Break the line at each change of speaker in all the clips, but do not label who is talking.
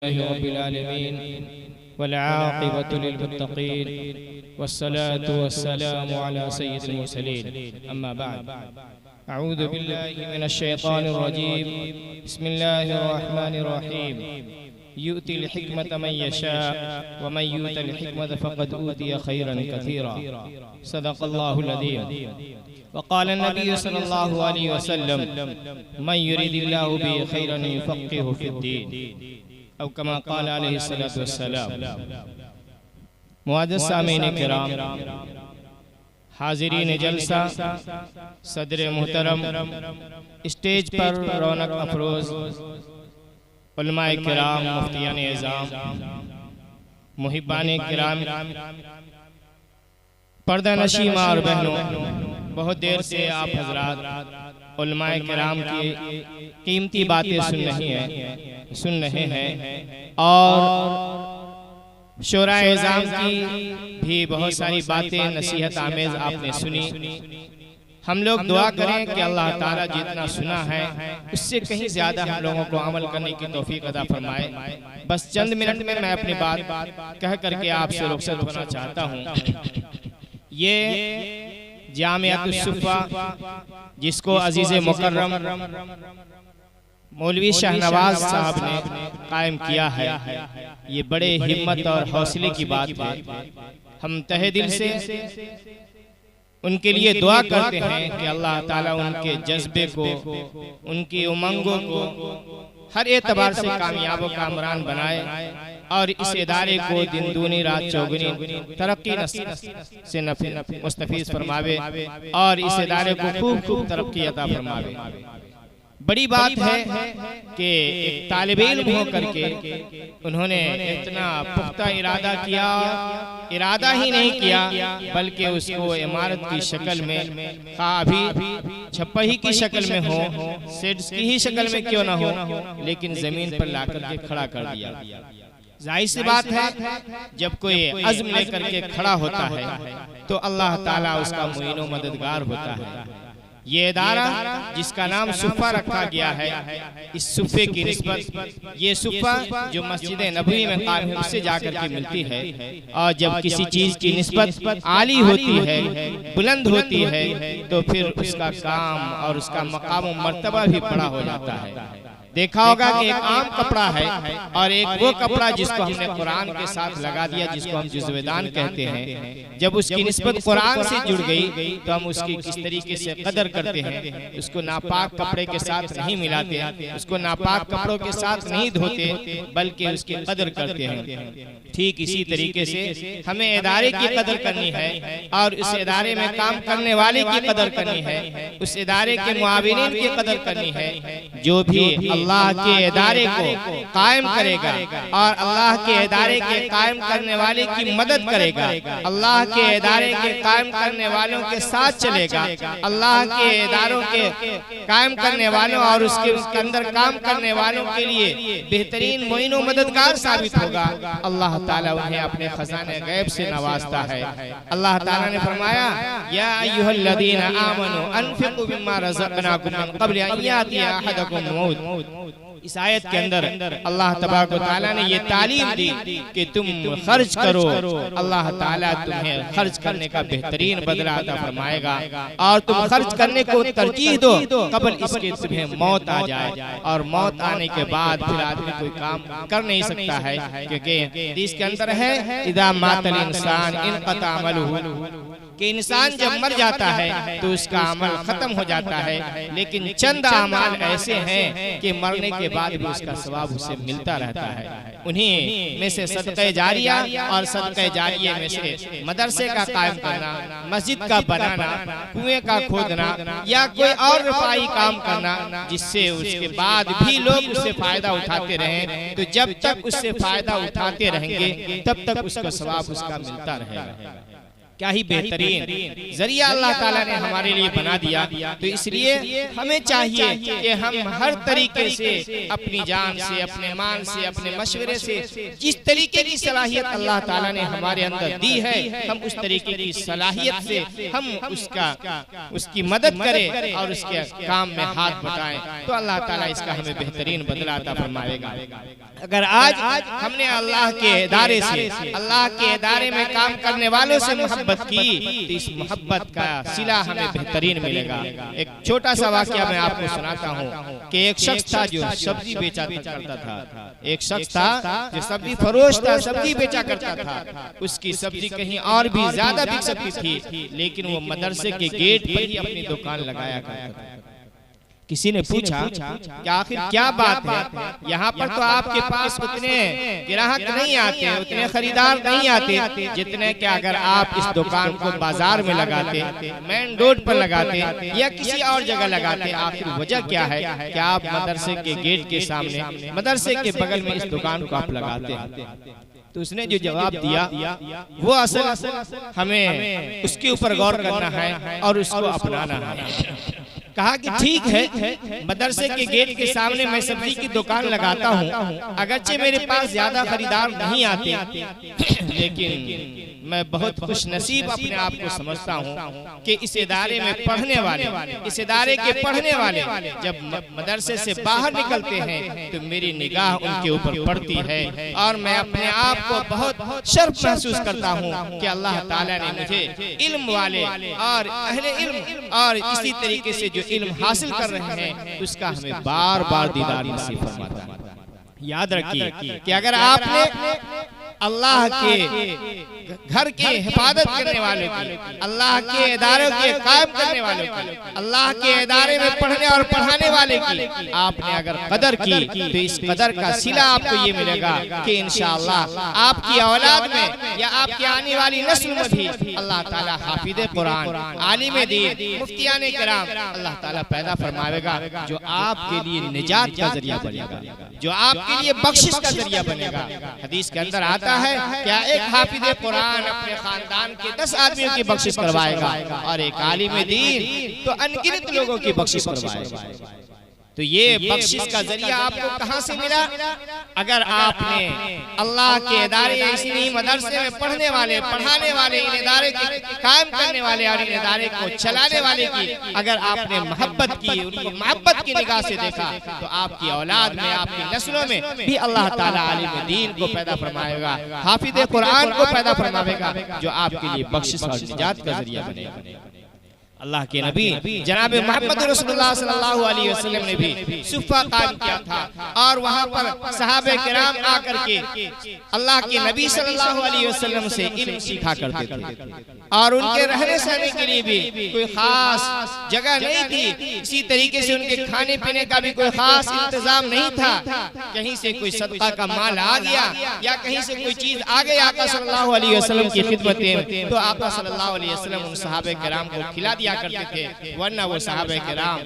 रब्बिल आलमीन वल आक़िबतु लिल मुत्तक़ीन वस्सलातु वस्सलामु अला सय्यिदिल मुरसलीन अम्मा बअद अऊज़ु बिल्लाहि मिनश शैतानिर रजीम बिस्मिल्लाहिर रहमानिर रहीम युतिल हिकमत मन यशा व मन युतिल हिकमत फ़क़द ऊतिय खैरन कसीरा सदक़ल्लाहुल अज़ीम वक़ाल नबी सल्लल्लाहु अलैहि वसल्लम मन युरिदिल्लाहु बिही खैरन युफ़क़्क़िहु फ़िद्दीन औ कमा क़ाल अलैहिस्सलातु वस्सलाम। मुअज़्ज़ज़ सामीन किराम, हाज़िरीन जलसा, सदर मुहतरम, स्टेज पर रौनक अफरोज़ उलमाए किराम, मुफ्तियान एज़ाम, मुहिब्बान किराम, पर्दा नशी माँ और बहनों, बहुत देर से आप हजरात उलमाए किराम की कीमती बातें सुन रहे हैं और शोराए एज़ाम की भी बहुत सारी बातें नसीहत आमेज़ आपने सुनी। हम लोग दुआ करें कि अल्लाह ताला जितना सुना है उससे कहीं ज़्यादा हम लोगों को अमल करने की तौफीक अता फरमाए। बस चंद मिनट में मैं अपनी बात कह करके आपसे रुखसत होना चाहता हूँ। ये जामियातुस सुफ़ा जिसको अजीज़ मुकर्रम मौलवी शाहनवाज साहब ने कायम किया है, ये बड़े हिम्मत और हौसले की बात है। हम तहे दिल से उनके लिए दुआ करते हैं कि अल्लाह ताला उनके जज्बे को, उनकी उमंगों को हर एतबार से कामयाब व कामरान बनाए और इस इदारे को दिन दूनी रात चौगुनी तरक्की से मुस्तफीज फरमावे और इस इदारे को खूब खूब तरक्की अता फरमावे। बड़ी बात है कि एक तालिबे इल्म हो करके उन्होंने इतना पुख्ता इरादा किया, इरादा ही नहीं किया बल्कि उसको इमारत की शक्ल में, अभी छप्पही की शक्ल में हो, सेट्स की ही शक्ल में क्यों ना हो, लेकिन जमीन पर ला करके खड़ा कर दिया। जाहिर सी बात है जब कोई अज़्म लेकर के खड़ा होता है तो अल्लाह ताला उसका मुईन व मददगार होता है। ये इदारा जिसका नाम सुफ़ा रखा गया है, इस सुफ़े की निस्बत, ये सुफ़ा जो मस्जिद नबवी में कायम है उससे जाकर के मिलती है। और जब किसी चीज की निस्बत आली होती है, बुलंद होती है, तो फिर उसका काम और उसका मकाम व मर्तबा भी बड़ा हो जाता है। देखा होगा कि एक आम कपड़ा है और एक वो कपड़ा जिसको हमने कुरान के साथ लगा दिया, जिसको हम जुज़्वेदान कहते हैं। जब उसकी निस्बत कुरान से जुड़ गई तो हम उसकी किस तरीके से कदर करते हैं। उसको नापाक कपड़े के साथ नहीं मिलाते, उसको नापाक कपड़ों के साथ नहीं धोते, बल्कि उसकी कदर करते हैं। ठीक इसी तरीके से हमें इदारे की कदर करनी है और उस इदारे में काम करने वाले की कदर करनी है, उस इदारे के मुआविनीन की कदर करनी है। जो भी अल्लाह के इदारे को कायम करेगा और अल्लाह के इदारे के कायम करने वाले की मदद करेगा, अल्लाह के इदारे के कायम करने वालों के साथ चलेगा, अल्लाह के इदारों के कायम करने वालों और उसके अंदर काम करने वालों के लिए बेहतरीन मुईन व मददगार साबित होगा। अल्लाह ताला उन्हें अपने खजाने गैब से नवाजता है। अल्लाह ताला ने फरमाया, या अय्युहल्लज़ीना आमनू अनफिकू मिम्मा रज़क़नाकुम मिन क़ब्ल अन यातिया अहदकुम मौत। इस आयत के अंदर अल्लाह तबारक व तआला ने ये तालीम दी कि तुम खर्च करो, अल्लाह ताला तुम्हें खर्च करने का बेहतरीन बदला अता फरमाएगा और तुम खर्च करने को तरजीह दो कबल इसके तुम्हें मौत आ जाए। और मौत आने के बाद फिर आदमी कोई काम कर नहीं सकता है, क्योंकि हदीस के अंदर है, इदा मातल इंसान इनक़ता अमलुहु, कि इंसान जब मर जाता है तो उसका अमल खत्म हो जाता है, लेकिन चंद अमाल ऐसे हैं कि मरने के बाद भी उसका सवाब उसे मिलता रहता है। उन्हीं में से सदक़े जारिया और सदक़े जारिये में से मदरसे का कायम करना, मस्जिद का बनाना, कुएं का खोदना या कोई और रफ़ाई काम करना, जिससे उसके बाद भी लोग उससे फायदा उठाते रहें। तो जब तक उससे फायदा उठाते रहेंगे तब तक उसका सवाब उसका मिलता रहेगा। क्या ही बेहतरीन जरिया अल्लाह ताला ने हमारे लिए बना दिया। तो इसलिए हमें चाहिए कि हम हर तरीके से अपनी जान से, अपने माल से, अपने मशवरे से जिस तरीके की सलाहियत अल्लाह ताला ने हमारे अंदर दी है, हम उस तरीके की सलाहियत से हम उसकी मदद करें और उसके काम में हाथ बटाएं, तो अल्लाह ताला इसका हमें बेहतरीन बदला अता फरमाएगा। अगर आज हमने अल्लाह के इदारे से, अल्लाह के इदारे में काम करने वालों से मोहब्बत की, तो इस मोहब्बत का सिला हमें बेहतरीन मिलेगा। एक छोटा सा वाकया मैं आपको सुनाता हूँ कि एक शख्स था जो सब्जी बेचा करता था। एक शख्स था जो सब्जी फरोश था, सब्जी बेचा करता था। उसकी सब्जी कहीं और भी ज्यादा बिक सकती थी, लेकिन वो मदरसे के गेट पर ही अपनी दुकान लगाया करता था। किसी ने पूछा कि आखिर क्या बात है, यहाँ पर तो आपके पास उतने ग्राहक नहीं आते, उतने खरीदार नहीं आते जितने कि अगर आप इस दुकान को बाजार में लगाते, मेन रोड पर लगाते या किसी और जगह लगाते, आखिर वजह क्या है कि आप मदरसे के गेट के सामने, मदरसे के बगल में इस दुकान को आप लगाते हैं? तो उसने जो जवाब दिया वो असल हमें उसके ऊपर गौर करना है और उसको अपनाना है। कहा कि ठीक है, मदरसे के गेट के सामने मैं सब्जी की दुकान लगाता हूँ, अगरचे मेरे पास ज्यादा खरीदार नहीं आते, लेकिन मैं बहुत खुश नसीब अपने आप को समझता हूँ कि इस इदारे में पढ़ने वाले, इस इदारे के पढ़ने वाले जब मदरसे से बाहर निकलते हैं तो मेरी निगाह उनके ऊपर पड़ती है और मैं अपने आप को बहुत शर्फ महसूस करता हूँ कि अल्लाह ताला ने मुझे इल्म वाले और अहले इल्म और इसी तरीके से जो इल्म हासिल कर रहे हैं उसका हमें बार बार दीदार नसीब फरमाता है। याद रखिए कि अगर आपने अल्लाह के घर की हिफाजत करने वालों की, अल्लाह के इदारों के कायम करने वालों की, अल्लाह के इदारे में पढ़ने और पढ़ाने वाले की आपने अगर कदर की, तो इस कदर का सिला आपको ये मिलेगा कि इंशाअल्लाह आपकी औलाद में या आपकी आने वाली नस्ल में भी अल्लाह ताला हाफिज़े कुरान, आलिम दीन, मुफ्तियाने किराम अल्लाह ताला पैदा फरमाएगा जो आपके लिए निजात का जरिया बनेगा, जो आपके लिए बख्शिश का जरिया बनेगा। हदीस के अंदर आता है क्या एक हाफिज़े कुरान अपने खानदान के 10 आदमियों की बख्शिश करवाएगा और एक आलिम दीन तो अनगिनत लोगों की बख्शिश करवाएगा। तो ये बख्शिश का जरिया आपको कहां से मिला? अगर आपने अल्लाह के इदारे, इसी मदरसे में पढ़ने वाले, पढ़ाने वाले, इन इदारे के कायम करने वाले और इन इदारे को चलाने वाले की अगर आपने मोहब्बत की, उनको मोहब्बत की निगाह से देखा, तो आपकी औलाद में, आपकी नस्लों में भी अल्लाह ताला आलिम दीन को पैदा फरमाएगा, हाफिज़े कुरान को पैदा फरमाएगा जो आपके लिए बख्शिश और निजात का जरिया बनेगा। अल्लाह के नबी जनाब मोहम्मद रसूलुल्लाह सल्लल्लाहु अलैहि वसल्लम ने भी सुफ़ा कायम किया था और वहाँ पर सहाबे किराम आकर के अल्लाह के नबी सल्लल्लाहु अलैहि वसल्लम से इल्म सीखा करते थे और उनके रहने सहने के लिए भी कोई खास जगह नहीं थी। इसी तरीके से उनके खाने पीने का भी कोई खास इंतजाम नहीं था। कहीं से कोई सदका का माल आ गया या कहीं से कोई चीज आ गई आका सल्लल्लाहु अलैहि वसल्लम की खिदमत में, तो आका सल्लल्लाहु अलैहि वसल्लम उन सहाबे किराम को खिला दिया करते थे, वरना वो सहाबे किराम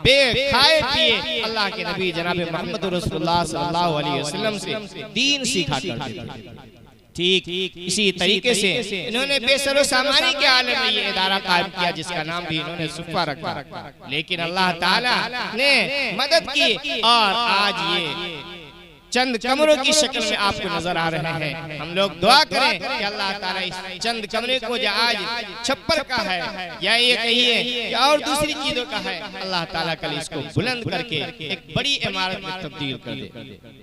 बे खाए पिए अल्लाह के नबी जनाब मोहम्मद रसूलुल्लाह सल्लल्लाहु अलैहि वसल्लम से दीन सीखा करते थे। ठीक इसी तरीके से इन्होंने बेसरो सामानी के आलम में ये इदारा कायम किया जिसका नाम भी इन्होंने सुफ़ा रखा, लेकिन अल्लाह ताला ने मदद की और आज ये चंद कमरों की शक्ल में आपको नजर आ रहे हैं। हम लोग दुआ करें कि अल्लाह ताला इस चंद कमरे को जो आज छप्पर का है या ये कहिए कि और दूसरी चीजों का है, अल्लाह ताला कल इसको बुलंद करके एक बड़ी इमारत में तब्दील कर दे।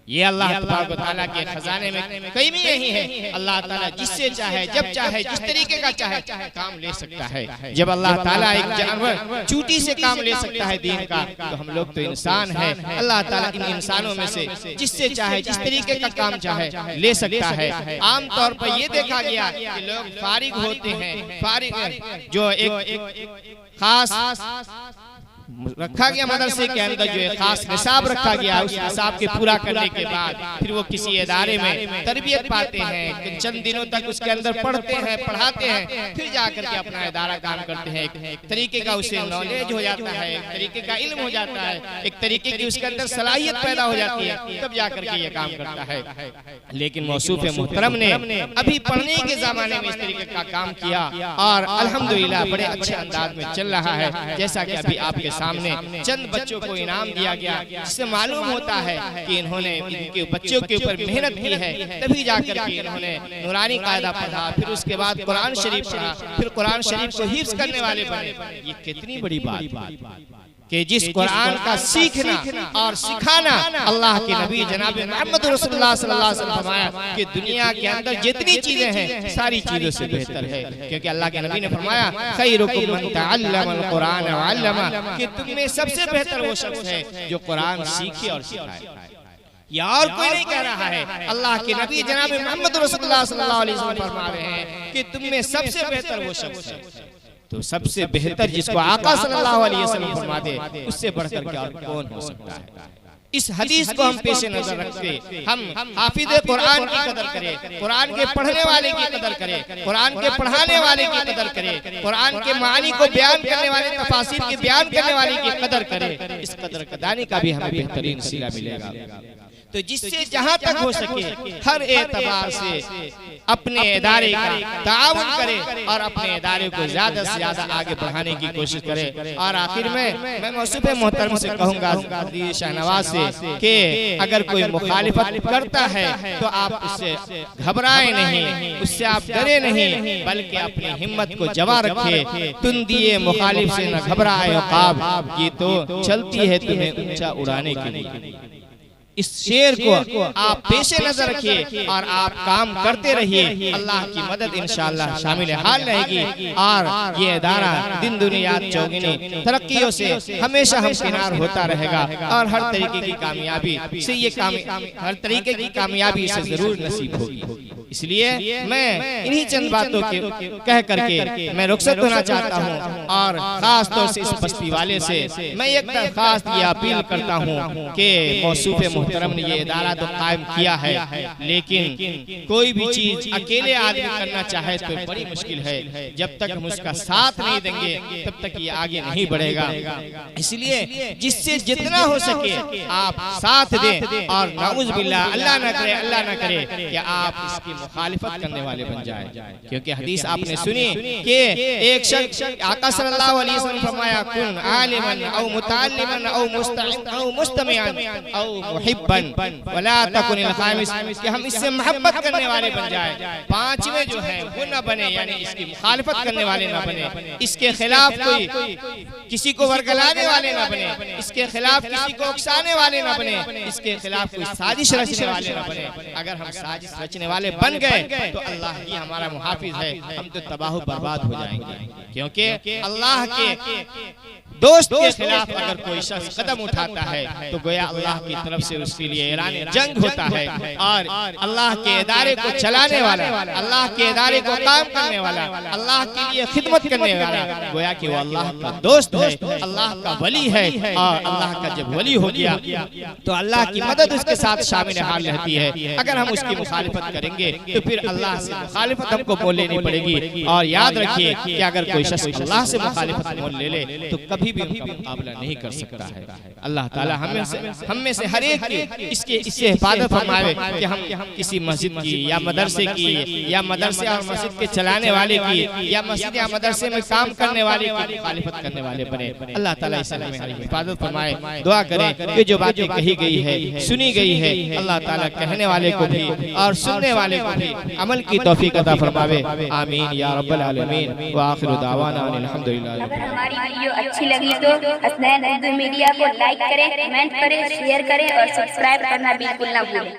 ये अल्लाह तबारक व तआला के खजाने में कहीं भी नहीं है। अल्लाह ताला जिससे चाहे, जब चाहे, जिस तरीके का चाहे काम ले सकता है। जब अल्लाह ताला एक जानवर चूटी से काम ले सकता है दीन का, तो हम लोग तो इंसान है। अल्लाह ताला इन इंसानों में से जिससे चाहे, जिस तरीके का काम चाहे ले सकता है। आम तौर पर ये देखा गया कि लोग फारिग होते हैं, फारिग जो एक खास रखा गया मदरसे के अंदर जो एक खास निसाब रखा गया, उस निसाब के पूरा करने के बाद फिर वो किसी इदारे में तरबियत पाते हैं, चंद दिनों तक उसके अंदर पढ़ते हैं, पढ़ाते हैं, फिर जाकर के अपना इदारा काम करते हैं। एक तरीके का उसे नॉलेज हो जाता है, एक तरीके का इल्म हो जाता है, एक तरीके की उसके अंदर सलाहियत पैदा हो जाती है, तब जाकर के ये काम करता है। लेकिन मौसूफ मोहतरम ने अभी पढ़ने के जमाने में इस तरीके का काम किया और अल्हम्दुलिल्लाह बड़े अच्छे अंदाज में चल रहा है। जैसा कि अभी आपके सामने चंद बच्चों को इनाम दिया गया, जिससे मालूम होता है कि इन्होंने इनके बच्चों के ऊपर मेहनत की है, तभी जाकर के इन्होंने नूरानी कायदा पढ़ा, फिर उसके बाद कुरान शरीफ पढ़ा, फिर कुरान शरीफ को हिफ्ज करने वाले बने। ये कितनी बड़ी बात कि जिस कुरान का सीखना और सिखाना अल्लाह के नबी जनाब मोहम्मद रसूलुल्लाह सल्लल्लाहु अलैहि वसल्लम फरमाया कि दुनिया के अंदर जितनी चीजें हैं सारी चीजों से बेहतर है, क्योंकि अल्लाह के नबी ने फरमाया खैरुकुम मन तअल्लमल कुरान व अल्लमा, कि तुम में सबसे बेहतर वो शख्स है जो कुरान सीखे और सिखाए। या और कोई नहीं कह रहा है, अल्लाह के नबी जनाब मोहम्मद रसूलुल्लाह सल्लल्लाहु अलैहि वसल्लम फरमा रहे हैं कि तुम में सबसे बेहतर वो शख्स है। तो सबसे बेहतर जिसको आका सल्लल्लाहु अलैहि वसल्लम फरमा दे, उससे बढ़कर क्या और कौन हो सकता है। इस हदीस को हम पेश नजर रखते हम हाफिज कुरान की कदर करें, कुरान के पढ़ने वाले की कदर करें, कुरान के पढ़ाने वाले की कदर करें, कुरान के मानी को बयान करने वाले, तफासिर के बयान करने वाले की कदर करें। इस कदर कदानी का भी हमें बेहतरीन सिला मिलेगा। तो जिससे जहां तक हो सके हर एतबार से अपने इदारे का ताउन करे और अपने इदारे को ज्यादा से ज्यादा आगे बढ़ाने की कोशिश करे। और आखिर में मैं मौसूफ मोहतरम से कहूंगा शाहनवाज से कि अगर कोई मुखालिफत करता है तो आप उससे घबराए नहीं, उससे आप डरे नहीं, बल्कि अपनी हिम्मत को जमा रखे। तुम दिए मुखालिफ से न घबराए औकाब, ये तो चलती है तुम्हें ऊंचा उड़ाने के लिए। इस शेर को आप पेशे नजर रखिए और आप काम करते रहिए, अल्लाह की मदद इंशाअल्लाह शामिल हाल रहेगी और ये इदारा दिन दुनिया चौगुनी तरक्कियों से हमेशा हमकिनार होता रहेगा और हर तरीके की कामयाबी से ये हर तरीके की कामयाबी इसे जरूर नसीब होगी। इसलिए मैं इन्हीं चंद बातों के कह करके मैं रुखसत होना चाहता हूँ और खास तौर से इस बस्ती वाले से मैं एक दरखास्त ये अपील करता हूँ कि मौसूफ मोहतरम ने ये इदारा तो कायम किया है, लेकिन कोई भी चीज अकेले आदमी करना चाहे तो बड़ी मुश्किल है। जब तक हम उसका साथ नहीं देंगे तब तक ये आगे नहीं बढ़ेगा। इसलिए जिससे जितना हो सके आप साथ दें और नाउज़ बिल्लाह अल्लाह न करे कि आप इसकी मुखालिफत करने वाले बन जाए। क्योंकि हदीस आपने सुनी कि एक शख्स आका सल्लल्लाहु अलैहि वसल्लम फरमाया कुन आलिमन औ मुतअल्लिमन औ मुस्तइन औ मुस्तमिअन औ मुहिब्बन वला तकुनिल खामिस, कि हम इससे मोहब्बत करने वाले बन जाए। पांचवें जो है वो न बने, यानी इसकी मुखालिफत करने वाले न बने, इसके खिलाफ कोई किसी को वरगलाने वाले न बने, इसके खिलाफ किसी को उकसाने वाले न बने, इसके खिलाफ कोई साजिश रचने वाले न बने। अगर हम साजिश रचने वाले बन गए तो अल्लाह ही हमारा मुहाफिज है, हम तो तबाह बर्बाद हो जाएंगे। क्योंकि अल्लाह के दोस्त के खिलाफ अगर कोई शख्स कदम उठाता है तो गोया अल्लाह की तरफ से उसके लिए ऐलान जंग होता है। और अल्लाह के इदारे को चलाने वाला, अल्लाह के इदारे को काम करने वाला, अल्लाह के लिए खिदमत करने वाला, गोया कि वो अल्लाह का दोस्त है, अल्लाह का वली है। और अल्लाह का जब वली हो गया तो अल्लाह की मदद उसके साथ शामिल हाल रहती है। अगर हम उसकी मुखालिफत करेंगे तो फिर अल्लाह से मुखालिफत हमको मोल लेनी पड़ेगी। और याद रखिए कि अगर कोई शख्स अल्लाह से मुखालिफत मोल ले ले तो कभी भी उनका मुकाबला नहीं कर सकता है। अल्लाह ताला हम में से हर एक इससे हिफाजत फरमाए कि हम किसी मस्जिद की या मदरसे की या मदरसे और मस्जिद के चलाने वाले की या मस्जिद या मदरसे में काम करने वाले की मुखालिफत करने वाले बने। अल्लाह ताला इस में हमारी हिफाजत फरमाए। दुआ करें कि जो बातें कही गई है सुनी गई है, अल्लाह ताला कहने वाले को भी और सुनने वाले को भी अमल की तौफीक अता फरमावे। आमीन या रब्बल आलमीन व आखिरु दावाना अल्हम्दुलिल्लाह।
अगर हमारी वीडियो अच्छी लगी तो हसनैन उर्दू मीडिया को लाइक करें, कमेंट करें, शेयर करें और सब्सक्राइब करना बिल्कुल ना भूलें।